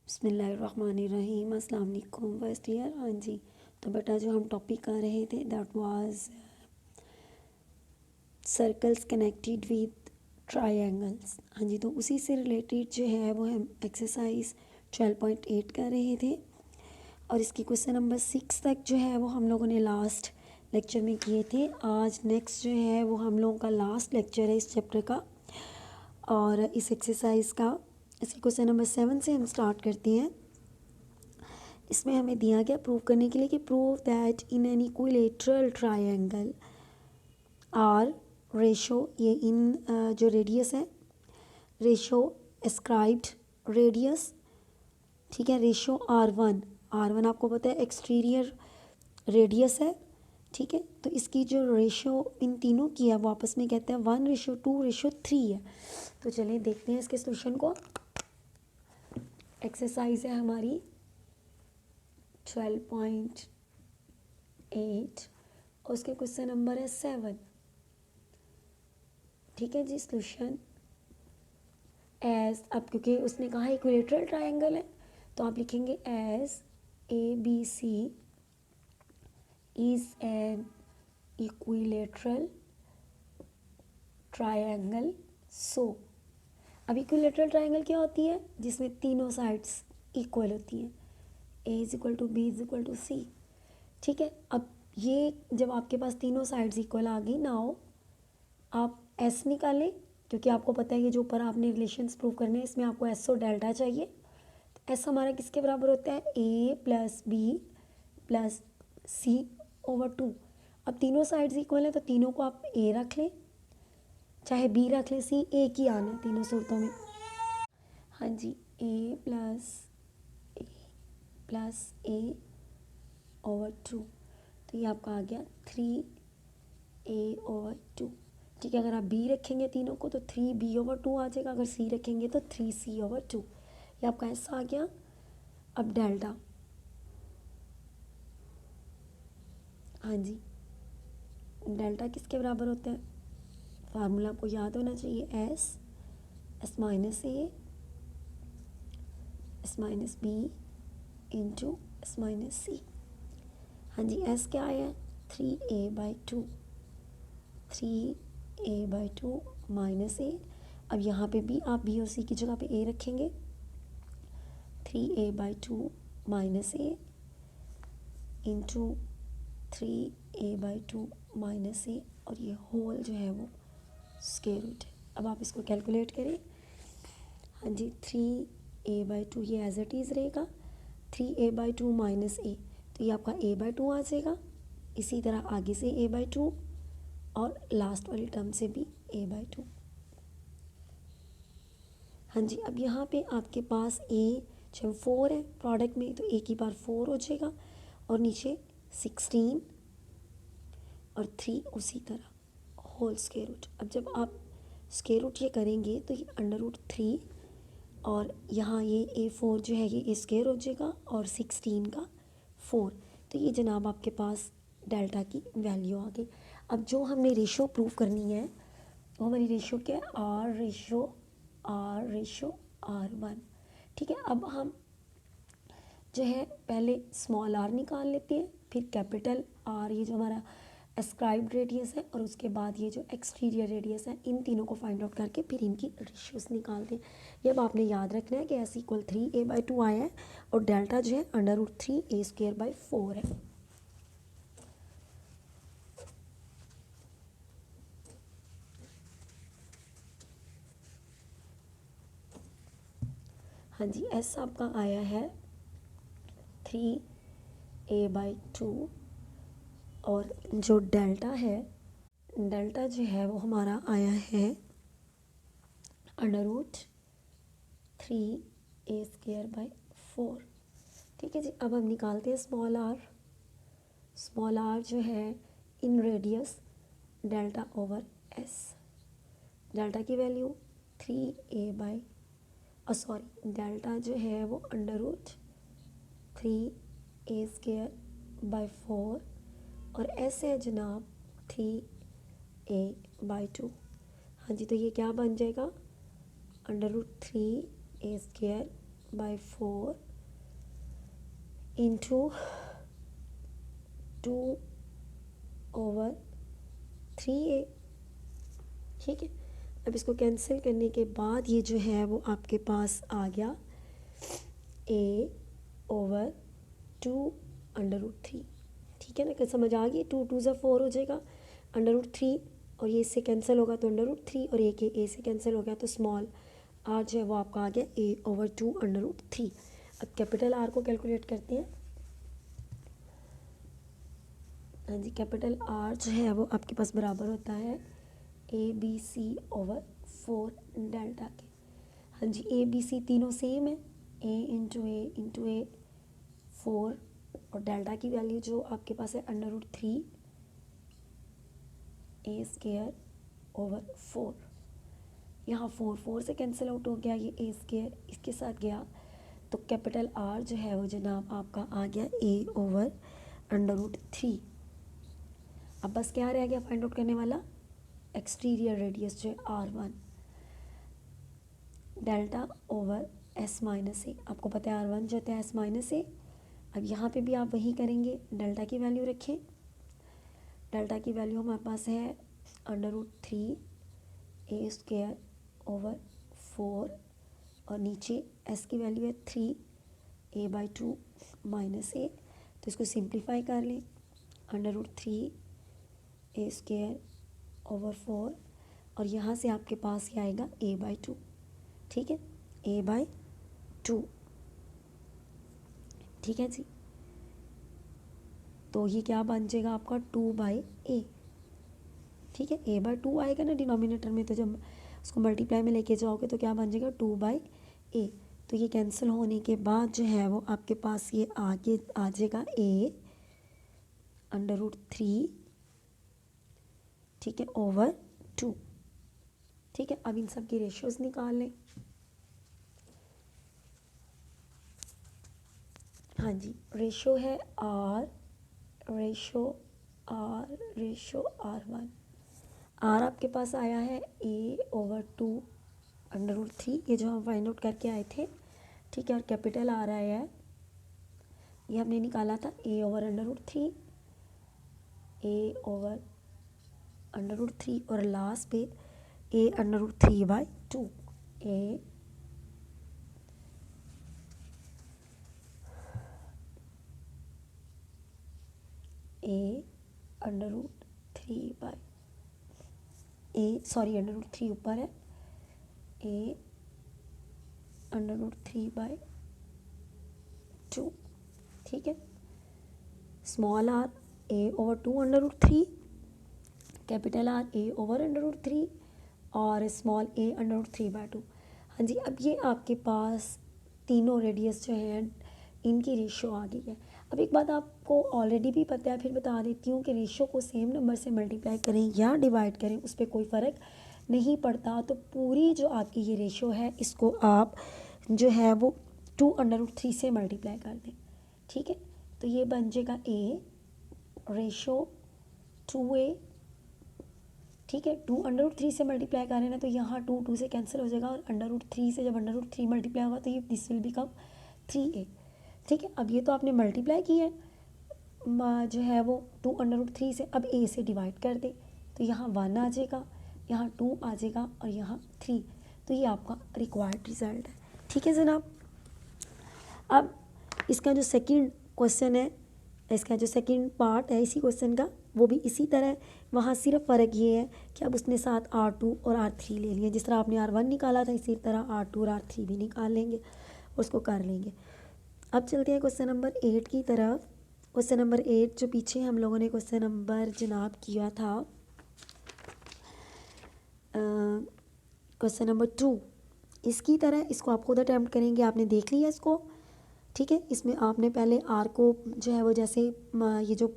बिस्मिल्लाहिर्रहमानिर्रहीम। अस्सलाम वालेकुम फर्स्ट ईयर। हाँ जी, तो बेटा जो हम टॉपिक कर रहे थे that was circles connected with triangles. हाँ जी, तो उसी से रिलेटेड जो है वो हम एक्सरसाइज 12.8 कर रहे थे और इसकी क्वेश्चन नंबर 6 तक जो है वो हम लोगों ने लास्ट लेक्चर में किए थे। आज नेक्स्ट जो है वो हम लोगों का लास्ट लेक्चर है इस चैप्टर का और इस एक्सरसाइज का। इसकी क्वेश्चन नंबर 7 से हम स्टार्ट करते हैं। इसमें हमें दिया गया प्रूव करने के लिए कि prove that in an equilateral triangle R ratio, ये इन जो रेडियस है रेशो एस्क्राइब्ड रेडियस, ठीक है। रेशो आर वन आपको पता है एक्सटीरियर रेडियस है, ठीक है। तो इसकी जो रेशो इन तीनों की है वो आपस में कहते हैं 1:2:3 है। तो चलिए देखते हैं इसके सोल्यूशन को। एक्सरसाइज है हमारी 12.8 और उसके क्वेश्चन नंबर है 7, ठीक है जी। सोल्यूशन एज, अब क्योंकि उसने कहा इक्विलेटरल ट्रायंगल है तो आप लिखेंगे as ABC is an equilateral triangle. So अब इक्विलेटरल ट्रायंगल क्या होती है? जिसमें तीनों साइड्स इक्वल होती हैं, A is equal to B is equal to C, ठीक है। अब ये जब आपके पास तीनों साइड्स इक्वल आ गई ना हो, आप S निकालें, क्योंकि आपको पता है कि जो ऊपर आपने रिलेशंस प्रूव करने हैं इसमें आपको S और डेल्टा चाहिए। तो S हमारा किसके बराबर होता है? A plus B plus C/2। अब तीनों साइड्स इक्वल हैं तो तीनों को आप A रख लें, चाहे B रख लें, C एक ही आना है तीनों सूरतों में। हाँ जी, A प्लस A/2, तो ये आपका आ गया 3A/2, ठीक है। अगर आप B रखेंगे तीनों को तो 3B/2 आ जाएगा, अगर C रखेंगे तो 3C/2। ये आपका ऐसा आ गया। अब डेल्टा, हाँ जी, डेल्टा किसके बराबर होता है? फार्मूला आपको याद होना चाहिए, S minus A S minus B into S minus C। हाँ जी, S क्या आया? 3A/2 minus A। अब यहाँ पे भी आप B और C की जगह पे A रखेंगे, 3A/2 minus A into 3A/2 minus A, और ये होल जो है वो स्क्वायर रूट है। अब आप इसको कैलकुलेट करें। हाँ जी, 3A/2 ये एज इट इज़ रहेगा, 3A/2 माइनस A, तो ये आपका A/2 आ जाएगा। इसी तरह आगे से A/2 और लास्ट वाली टर्म से भी A/2। हाँ जी, अब यहाँ पे आपके पास A जब 4 है प्रोडक्ट में तो A की बार 4 हो जाएगा और नीचे 16 और 3 उसी तरह होल स्क्वायर रूट। अब जब आप स्क्वायर रूट ये करेंगे तो ये √3 और यहाँ ये A4 जो है ये स्क्वायर हो जाएगा और 16 का 4, तो ये जनाब आपके पास डेल्टा की वैल्यू आ गई। अब जो हमने रेशो प्रूव करनी है वो हमारी रेशो क्या है? R/R1, ठीक है। अब हम जो है पहले स्मॉल r निकाल लेते हैं, फिर कैपिटल R, ये जो हमारा एस्क्राइब्ड रेडियस है, और उसके बाद ये जो एक्सटीरियर रेडियस है, इन तीनों को फाइंड आउट करके फिर इनकी रेशियोज निकालते हैं। ये अब आपने याद रखना है कि S = 3A/2 आया है और डेल्टा जो है √3A²/4 है। हाँ जी, S आपका आया है 3A/2 और जो डेल्टा है, डेल्टा जो है वो हमारा आया है √3A²/4, ठीक है जी। अब हम निकालते हैं स्मॉल r। स्मॉल r जो है इन radius delta over S। Delta की वैल्यू डेल्टा जो है वो √3A²/4 और S है जनाब 3A/2। हाँ जी, तो ये क्या बन जाएगा? √3A² by 4 into 2/3a। ठीक है, अब इसको कैंसिल करने के बाद ये जो है वो आपके पास आ गया a/2√3। ठीक है ना, समझ आ गई। 2 2 4 हो जाएगा, √3 और ये इससे कैंसिल होगा तो √3 और ए से कैंसिल हो गया तो स्मॉल आर जो है वो आपका आ गया a/2√3। अब कैपिटल आर को कैलकुलेट करते हैं। हाँ जी, कैपिटल आर जो है वो आपके पास बराबर होता है ABC/4 डेल्टा के। हाँ जी, ABC तीनों सेम है, a × a 4 और डेल्टा की वैल्यू जो आपके पास है √3 a²/4। यहाँ 4 से कैंसिल आउट हो गया, ये a² इसके साथ गया तो कैपिटल आर जो है वो जनाब आपका आ गया a/√3। अब बस क्या रह गया फाइंड आउट करने वाला, एक्सटीरियर रेडियस जो है R1 डेल्टा ओवर S-a। आपको पता है R1 जो होता है S-a। अब यहाँ पे भी आप वही करेंगे, डेल्टा की वैल्यू रखें। डेल्टा की वैल्यू हमारे पास है √3 a²/4 और नीचे S की वैल्यू है 3 a/2 -a। तो इसको सिंप्लीफाई कर लें, √3 a²/4 और यहाँ से आपके पास क्या आएगा a/2। ठीक है, a/2। ठीक है जी, तो ये क्या बन जाएगा आपका 2/a। ठीक है, a/2 आएगा ना डिनोमिनेटर में, तो जब उसको मल्टीप्लाई में लेके जाओगे तो क्या बन जाएगा 2/a। तो ये कैंसिल होने के बाद जो है वो आपके पास ये आगे आ जाएगा a/√3। ठीक है, ओवर 2। ठीक है, अब इन सब की रेशियोज निकाल लें। हाँ जी, रेशो है रेशो R1। R आपके पास आया है a/2√3, ये जो हम फाइंड आउट करके आए थे। ठीक है, और कैपिटल R आया है, ये हमने निकाला था a/√3 a/√3 और लास्ट पे a/√3/2 √3 ऊपर है a/√3/2। ठीक है, small are a/2√3, capital R a/√3 और स्मॉल a/√3/2। हाँ जी, अब ये आपके पास तीनों रेडियस जो हैं इनकी रेशो आ गई है। अब एक बात आपको ऑलरेडी भी पता है, फिर बता देती हूँ कि रेशो को सेम नंबर से मल्टीप्लाई करें या डिवाइड करें उस पर कोई फ़र्क नहीं पड़ता। तो पूरी जो आपकी ये रेशो है इसको आप जो है वो 2√3 से मल्टीप्लाई कर दें। ठीक है, तो ये बन जाएगा a/2a। ठीक है, 2√3 से मल्टीप्लाई करें ना तो यहाँ 2 से कैंसिल हो जाएगा और √3 से जब √3 मल्टीप्लाई होगा तो ये दिस विल बिकम 3a। ठीक है, अब ये तो आपने मल्टीप्लाई किया है जो है वो 2√3 से, अब a से डिवाइड कर दे तो यहाँ 1 आ जाएगा, यहाँ 2 आ जाएगा और यहाँ 3। तो ये आपका रिक्वायर्ड रिज़ल्ट है। ठीक है जनाब, अब इसका जो सेकंड क्वेश्चन है, इसका जो सेकंड पार्ट है इसी क्वेश्चन का, वो भी इसी तरह। वहाँ सिर्फ फ़र्क ये है कि अब उसने साथ R2 और R3 ले लिए। जिस तरह आपने R1 निकाला था इसी तरह R2 और R3 भी निकाल लेंगे और उसको कर लेंगे। अब चलते हैं क्वेश्चन नंबर 8 की तरफ। क्वेश्चन नंबर 8 जो पीछे हम लोगों ने क्वेश्चन नंबर जनाब किया था क्वेश्चन नंबर 2, इसकी तरह इसको आप खुद अटैम्प्ट करेंगे। आपने देख लिया इसको। ठीक है, इसमें आपने पहले आर को जो है वो जैसे ये जो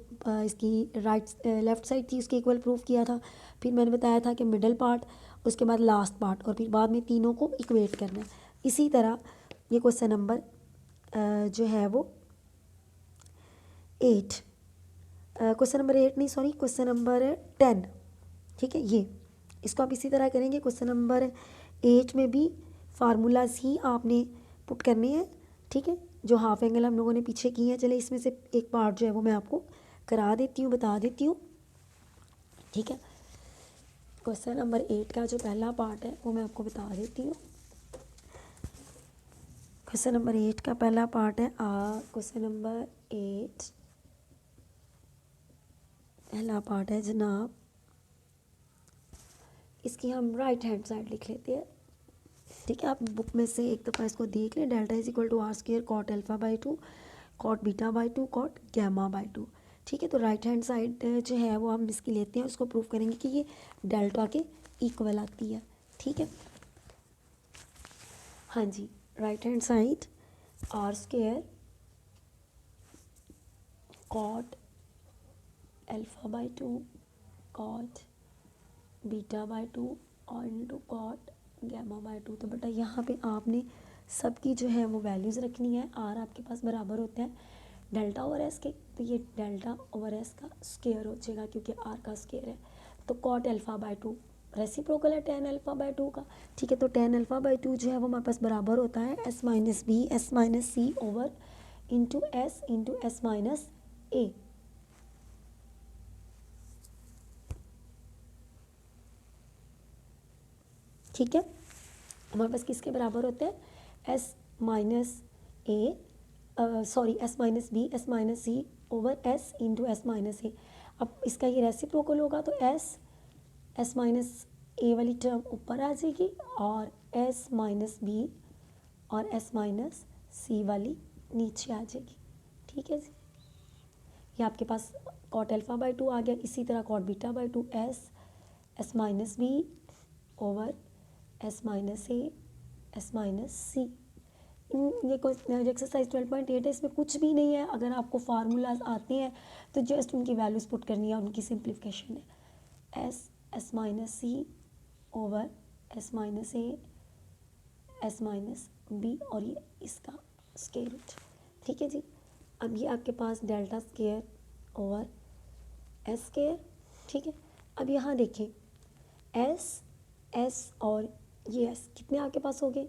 इसकी लेफ़्ट साइड थी उसके इक्वल प्रूफ किया था, फिर मैंने बताया था कि मिडल पार्ट, उसके बाद लास्ट पार्ट और फिर बाद में तीनों को इक्वेट करना है। इसी तरह ये क्वेश्चन नंबर जो है वो 8, क्वेश्चन नंबर 8 नहीं सॉरी क्वेश्चन नंबर 10। ठीक है, ये इसको आप इसी तरह करेंगे। क्वेश्चन नंबर 8 में भी फार्मूलाज ही आपने पुट करने हैं, ठीक है। जो हाफ एंगल हम लोगों ने पीछे किए हैं, चले इसमें से एक पार्ट जो है वो मैं आपको करा देती हूँ, बता देती हूँ, ठीक है। क्वेश्चन नंबर 8 का जो पहला पार्ट है वो मैं आपको बता देती हूँ। क्वेश्चन नंबर 8 का पहला पार्ट है क्वेश्चन नंबर 8 पहला पार्ट है जनाब, इसकी हम राइट हैंड साइड लिख लेते हैं, ठीक है। आप बुक में से एक दफ़ा इसको देख लें। Delta is equal to R square cot alpha by 2 cot beta by 2 cot gamma by 2, ठीक है। तो राइट हैंड साइड जो है वो हम इसकी लेते हैं, उसको प्रूव करेंगे कि ये डेल्टा के इक्वल आती है, ठीक है। हाँ जी, right hand side R square cot alpha by 2 cot beta by 2 और इंटू कॉट गैमा बाई 2। तो बेटा यहाँ पे आपने सबकी जो है वो वैल्यूज़ रखनी है। आर आपके पास बराबर होता है डेल्टा ओवर एस के, तो ये डेल्टा ओवर एस का स्क्वायर हो जाएगा क्योंकि आर का स्क्वायर है। तो कॉट अल्फा बाई 2 रेसिप्रोकल है टेन अल्फा बाई 2 का, ठीक है। तो टेन अल्फा बाई 2 जो है वो हमारे पास बराबर होता है S minus B S minus C over into S minus A, ठीक है। हमारे पास किसके बराबर होते हैं S minus A sorry S minus B S minus C over S into S minus A. अब इसका ये रेसिप्रोकल होगा तो एस माइनस ए वाली टर्म ऊपर आ जाएगी और एस माइनस बी और एस माइनस सी वाली नीचे आ जाएगी, ठीक है जी। ये आपके पास कॉट अल्फा बाई 2 आ गया। इसी तरह cot beta by 2 S minus B over S minus A S minus C. ये क्वेश्चन एक्सरसाइज 12.8 है, इसमें कुछ भी नहीं है। अगर आपको फार्मूलाज आते हैं तो जस्ट उनकी वैल्यूज़ पुट करनी है, उनकी सिंप्लीफिकेशन है। S minus C over S minus A S minus B और ये इसका स्क्वायर रूट, ठीक है जी। अब ये आपके पास delta square over S square, ठीक है। अब यहाँ देखें एस और ये एस कितने आपके पास हो गए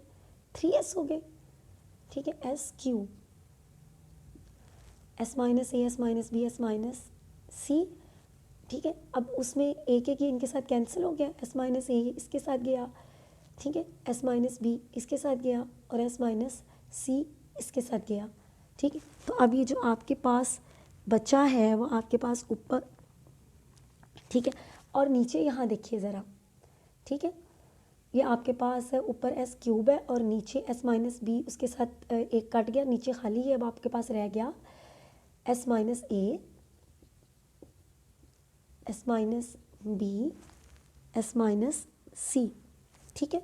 3s हो गए, ठीक है। S Q S minus A S minus B S minus C, ठीक है। अब उसमें एक एक इनके साथ कैंसिल हो गया, एस माइनस ए इसके साथ गया, ठीक है। एस माइनस बी इसके साथ गया और एस माइनस सी इसके साथ गया, ठीक है। तो अब ये जो आपके पास बचा है वो आपके पास ऊपर, ठीक है। और नीचे यहाँ देखिए ज़रा, ठीक है। ये आपके पास है ऊपर एस क्यूब है और नीचे एस माइनस बी उसके साथ एक कट गया, नीचे खाली है। अब आपके पास रह गया S minus A S minus B S minus C, ठीक है।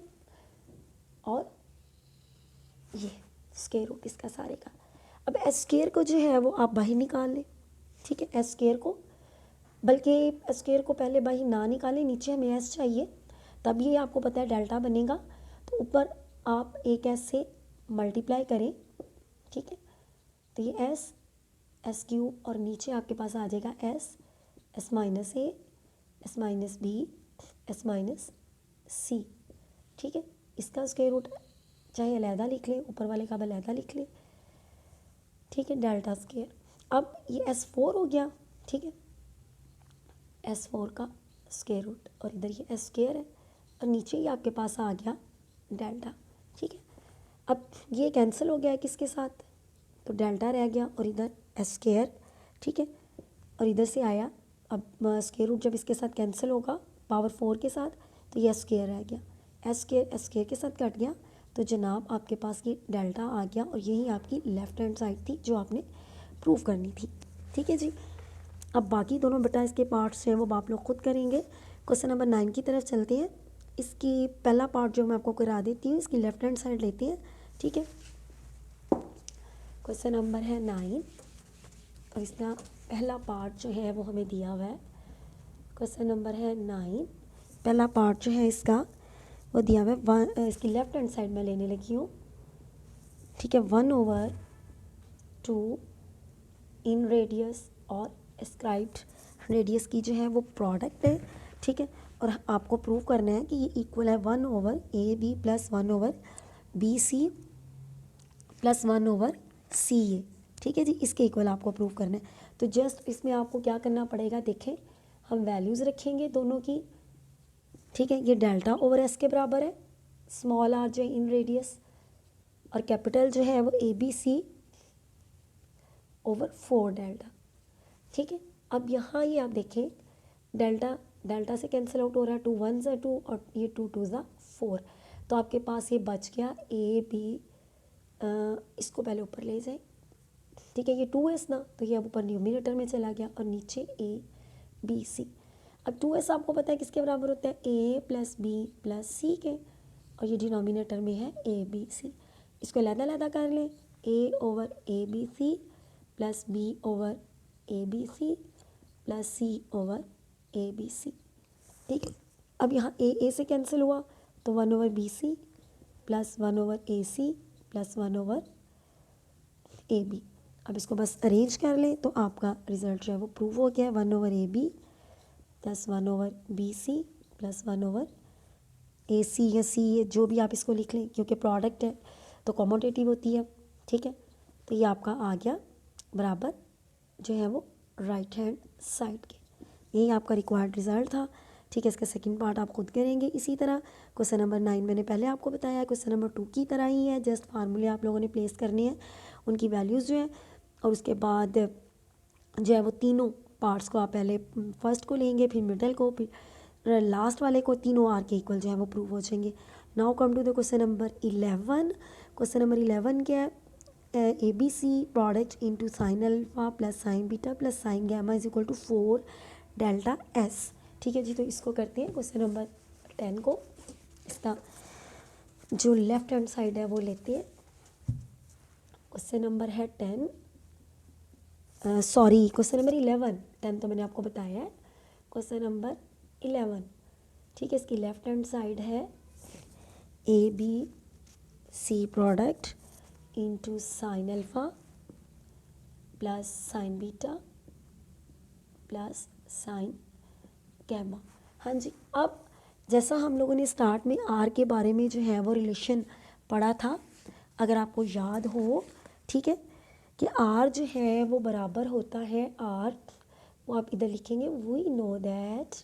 और ये स्क्वायर रूट इसका सारे का। अब एस स्क्वायर को जो है वो आप बाहर निकाल लें, ठीक है। एस स्क्वायर को, बल्कि एस स्क्वायर को पहले बाहर ना निकालें, नीचे हमें एस चाहिए, तब ये आपको पता है डेल्टा बनेगा। तो ऊपर आप एक एस से मल्टीप्लाई करें, ठीक है। तो ये एस क्यूब और नीचे आपके पास आ जाएगा S minus A S minus B S minus C, ठीक है। इसका स्क्वायर रूट चाहे अलहदा लिख ले, ऊपर वाले का अलहदा लिख ले, ठीक है। Delta square. अब ये S4 हो गया, ठीक है। S4 का स्क्वायर रूट और इधर ये एस स्क्वायर है और नीचे ही आपके पास आ गया डेल्टा, ठीक है। अब ये कैंसिल हो गया है किसके साथ, तो डेल्टा रह गया और इधर एस स्क्वायर, ठीक है। और इधर से आया, अब स्क्वायर रूट जब इसके साथ कैंसिल होगा पावर 4 के साथ, तो ये स्क्वायर रह गया, एस स्क्वायर के साथ कट गया। तो जनाब आपके पास ये डेल्टा आ गया और यही आपकी लेफ़्ट हैंड साइड थी जो आपने प्रूव करनी थी, ठीक है जी। अब बाकी दोनों बेटा इसके पार्ट्स हैं वो आप लोग खुद करेंगे। क्वेश्चन नंबर 9 की तरफ चलते हैं। इसकी पहला पार्ट जो मैं आपको करा देती हूँ, इसकी लेफ़्ट हैंड साइड लेते हैं, ठीक है। क्वेश्चन नंबर है 9 और इसका पहला पार्ट जो है वो हमें दिया हुआ है। क्वेश्चन नंबर है 9, पहला पार्ट जो है इसका वो दिया हुआ है। इसकी लेफ़्ट हैंड साइड में लेने लगी हूँ, ठीक है। 1/2 इन रेडियस और एस्क्राइब्ड रेडियस की जो है वो प्रोडक्ट है, ठीक है। और आपको प्रूव करना है कि ये इक्वल है 1/AB + 1/BC प्लस 1/CA, ठीक है जी, इसके इक्वल आपको प्रूव करना है। तो जस्ट इसमें आपको क्या करना पड़ेगा, देखें हम वैल्यूज़ रखेंगे दोनों की, ठीक है। ये डेल्टा ओवर एस के बराबर है, स्मॉल आर जो इन रेडियस, और कैपिटल जो है वो ABC ओवर 4 डेल्टा, ठीक है। अब यहाँ ये आप देखें डेल्टा डेल्टा से कैंसिल आउट हो रहा है, 2 1 ज़ा 2 और ये 2 2 ज़ा 4, तो आपके पास ये बच गया AB, इसको पहले ऊपर ले जाए, ठीक है। ये 2S ना, तो ये अब ऊपर न्यूमिनेटर में चला गया और नीचे ABC। अब 2S आपको पता है किसके बराबर होता है, A plus B plus C के, और ये डिनोमिनेटर में है ABC। इसको लहदा कर लें, A over ABC plus B over ABC plus C over ABC, ठीक है। अब यहाँ A से कैंसिल हुआ तो 1/BC plus 1/AC plus 1/AB। अब इसको बस अरेंज कर लें तो आपका रिजल्ट जो है वो प्रूव हो गया है, 1/AB plus 1/BC plus 1/AC या C, जो भी आप इसको लिख लें, क्योंकि प्रोडक्ट है तो कॉमोटेटिव होती है, ठीक है। तो ये आपका आ गया बराबर जो है वो राइट हैंड साइड के। यही आपका रिक्वायर्ड रिजल्ट था, ठीक है। इसका सेकंड पार्ट आप खुद करेंगे। इसी तरह क्वेश्चन नंबर 9 मैंने पहले आपको बताया, क्वेश्चन नंबर 2 की तरह ही है, जस्ट फार्मूले आप लोगों ने प्लेस करने हैं, उनकी वैल्यूज़ जो है, और उसके बाद जो है वो तीनों पार्ट्स को आप पहले फर्स्ट को लेंगे, फिर मिडल को, फिर लास्ट वाले को, तीनों आर के इक्वल जो है वो प्रूव हो जाएंगे। Now come to the question number 11। Question number 11 क्या है, ABC product into sine alpha plus sine beta plus sine gamma is equal to 4 delta S, ठीक है जी। तो इसको करते हैं क्वेश्चन नंबर 10 को, इसका जो लेफ्ट हैंड साइड है वो लेते हैं। क्वेश्चन नंबर है 10, सॉरी क्वेश्चन नंबर 11, 10 तो मैंने आपको बताया है, क्वेश्चन नंबर 11, ठीक है। इसकी लेफ्ट हैंड साइड है ABC product into sine alpha plus sine beta plus sine gamma. हाँ जी, अब जैसा हम लोगों ने स्टार्ट में आर के बारे में जो है वो रिलेशन पढ़ा था, अगर आपको याद हो, ठीक है, कि आर जो है वो बराबर होता है आर, वो आप इधर लिखेंगे, we know that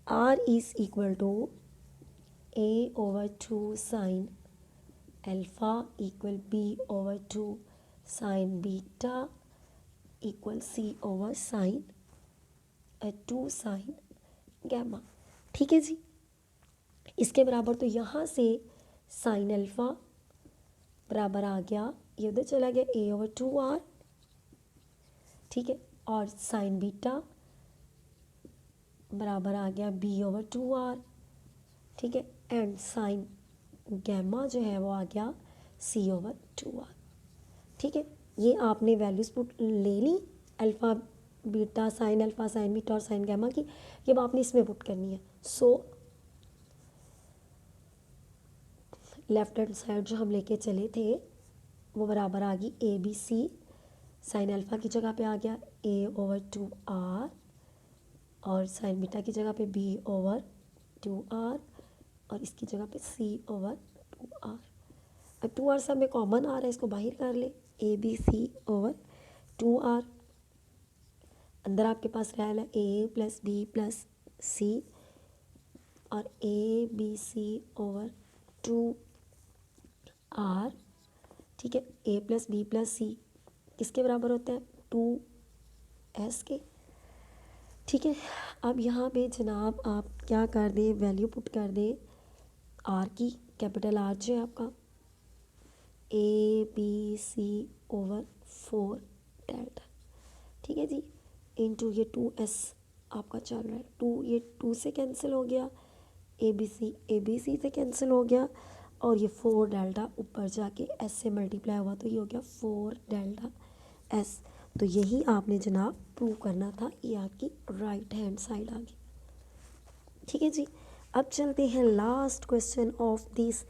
R is equal to A/2 sine alpha equal B/2 sine beta equal C/साइन 2 साइन गैमा, ठीक है जी। इसके बराबर तो यहाँ से साइन अल्फा बराबर आ गया, ये उधर चला गया A/2R, ठीक है, और साइन बीटा बराबर आ गया B/2R, ठीक है, एंड साइन गैमा जो है वो आ गया C/2R, ठीक है। ये आपने वैल्यूज़ पुट ले ली, alpha beta sine alpha sine beta और साइन गैमा की, ये अब आपने इसमें पुट करनी है। सो लेफ्ट हैंड साइड जो हम लेके चले थे वो बराबर आ गई ABC, साइन अल्फ़ा की जगह पे आ गया A/2R, और साइन बीटा की जगह पे B/2R, और इसकी जगह पे C/2R। अब 2R सब में कॉमन आ रहा है, इसको बाहर कर ले, ABC/2R। अंदर आपके पास रह है A plus B plus C, और ABC/2R, ठीक है। A plus B plus C किसके बराबर होता है, 2S के, ठीक है। अब यहाँ पे जनाब आप क्या कर दें, वैल्यू पुट कर दें आर की, कैपिटल आर जो है आपका ABC/4 डेल्टा, ठीक है जी, इंटू ये 2S आपका चल रहा है, 2 ये 2 से कैंसिल हो गया, ABC से कैंसिल हो गया, और ये 4 डेल्टा ऊपर जाके S से मल्टीप्लाई हुआ तो ये हो गया 4 डेल्टा S। तो यही आपने जनाब प्रूव करना था, ये आपकी राइट हैंड साइड आ गई, ठीक है जी। अब चलते हैं last question of this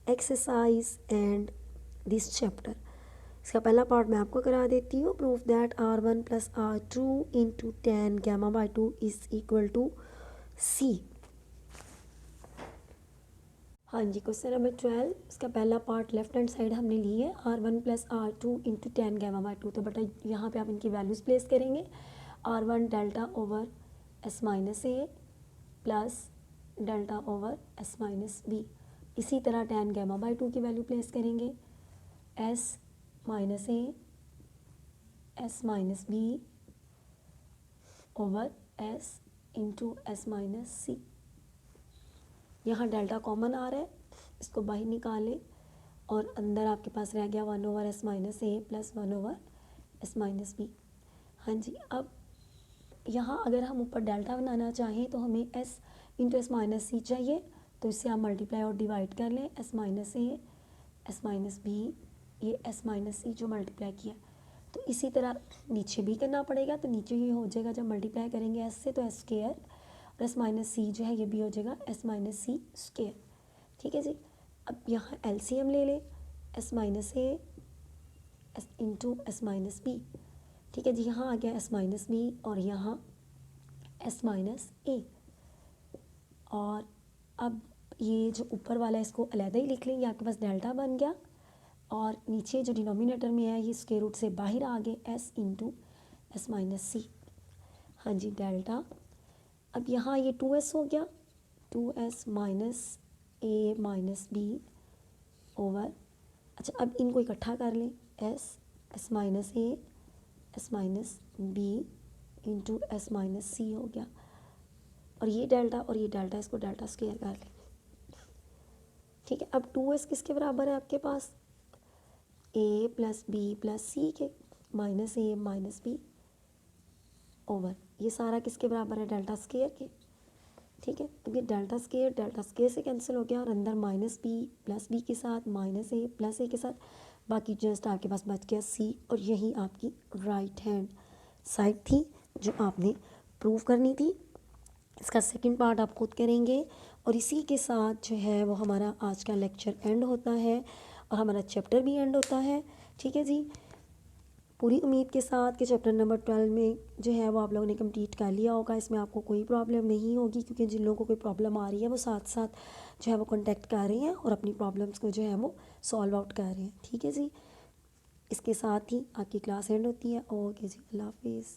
exercise and this chapter. इसका पहला पार्ट मैं आपको करा देती हूँ, proof that R1 plus R2 into 10 gamma by 2 is equal to C। हाँ जी, क्वेश्चन नंबर 12, इसका पहला पार्ट लेफ्ट हैंड साइड हमने ली है R1 plus R2 into 10 gamma by 2। तो बेटा यहाँ पे आप इनकी वैल्यूज़ प्लेस करेंगे। R1 delta over S minus A plus delta over S minus B. इसी तरह 10 गामा बाई 2 की वैल्यू प्लेस करेंगे। S minus A S minus B over S into S minus C. यहाँ डेल्टा कॉमन आ रहा है, इसको बाहर निकालें और अंदर आपके पास रह गया 1 over S minus A plus 1 over S minus B. हाँ जी, अब यहाँ अगर हम ऊपर डेल्टा बनाना चाहें तो हमें S इंटू S माइनस सी चाहिए, तो इससे आप मल्टीप्लाई और डिवाइड कर लें। S minus A S minus B, ये S माइनस सी जो मल्टीप्लाई किया। तो इसी तरह नीचे भी करना पड़ेगा, तो नीचे ये हो जाएगा जब मल्टीप्लाई करेंगे S से तो S स्क्वायर और S माइनस सी जो है ये भी हो जाएगा S माइनस सी स्क्वायर। ठीक है जी। अब यहाँ LCM ले लें, S minus A S into S minus B. ठीक है जी, यहाँ आ गया S माइनस बी और यहाँ S माइनस ए। और अब ये जो ऊपर वाला है इसको अलहदा ही लिख लेंगे, आपके पास डेल्टा बन गया और नीचे जो डिनोमिनेटर में है ये स्क्वायर रूट से बाहर आ गए S इंटू S माइनस सी। हाँ जी, डेल्टा। अब यहाँ ये 2S हो गया, 2S minus A minus B over. अच्छा, अब इनको इकट्ठा कर लें, S minus A S minus B into S minus C हो गया। और ये डेल्टा इसको डेल्टा स्क्वायर कर लें। ठीक है, अब 2S किसके बराबर है आपके पास, ए प्लस बी प्लस सी के, minus A minus B over ये सारा किसके बराबर है, डेल्टा स्क्वायर के। ठीक है, अब ये डेल्टा स्क्वायर से कैंसिल हो गया और अंदर माइनस बी प्लस बी के साथ माइनस ए प्लस ए के साथ बाकी जस्ट आपके पास बच गया सी। और यही आपकी राइट हैंड साइड थी जो आपने प्रूव करनी थी। इसका सेकंड पार्ट आप खुद करेंगे और इसी के साथ जो है वो हमारा आज का लेक्चर एंड होता है और हमारा चैप्टर भी एंड होता है। ठीक है जी, पूरी उम्मीद के साथ कि चैप्टर नंबर 12 में जो है वो आप लोगों ने कंप्लीट कर लिया होगा। इसमें आपको कोई प्रॉब्लम नहीं होगी क्योंकि जिन लोगों को कोई प्रॉब्लम आ रही है वो साथ साथ जो है वो कॉन्टैक्ट कर रहे हैं और अपनी प्रॉब्लम्स को जो है वो सॉल्व आउट कर रहे हैं। ठीक है जी, इसके साथ ही आपकी क्लास एंड होती है। ओके जी, अल्लाह हाफिज़।